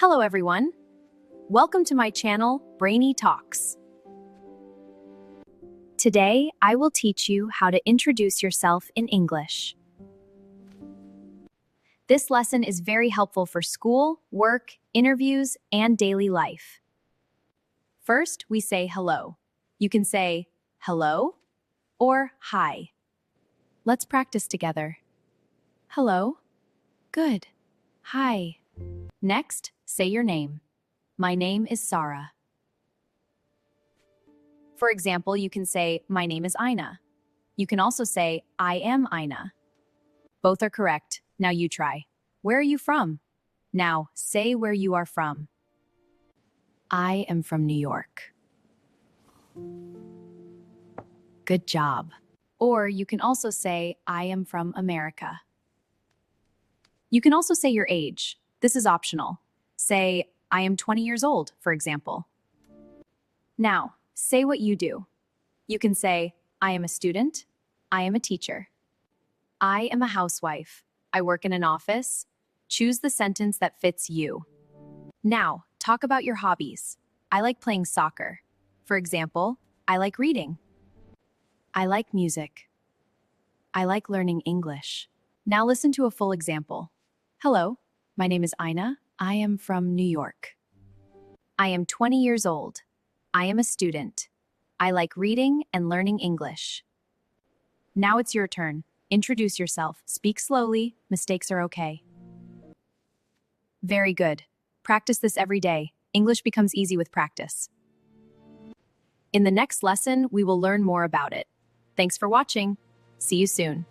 Hello everyone. Welcome to my channel, Brainy Talks. Today, I will teach you how to introduce yourself in English. This lesson is very helpful for school, work, interviews, and daily life. First, we say hello. You can say hello or hi. Let's practice together. Hello. Good. Hi. Next, say your name. My name is Sarah. For example, you can say, my name is Ina. You can also say, I am Ina. Both are correct. Now you try. Where are you from? Now, say where you are from. I am from New York. Good job. Or you can also say, I am from America. You can also say your age. This is optional. Say, I am 20 years old, for example. Now, say what you do. You can say, I am a student. I am a teacher. I am a housewife. I work in an office. Choose the sentence that fits you. Now, talk about your hobbies. I like playing soccer. For example, I like reading. I like music. I like learning English. Now listen to a full example. Hello, my name is Ina. I am from New York. I am 20 years old. I am a student. I like reading and learning English. Now it's your turn. Introduce yourself. Speak slowly. Mistakes are okay. Very good. Practice this every day. English becomes easy with practice. In the next lesson, we will learn more about it. Thanks for watching. See you soon.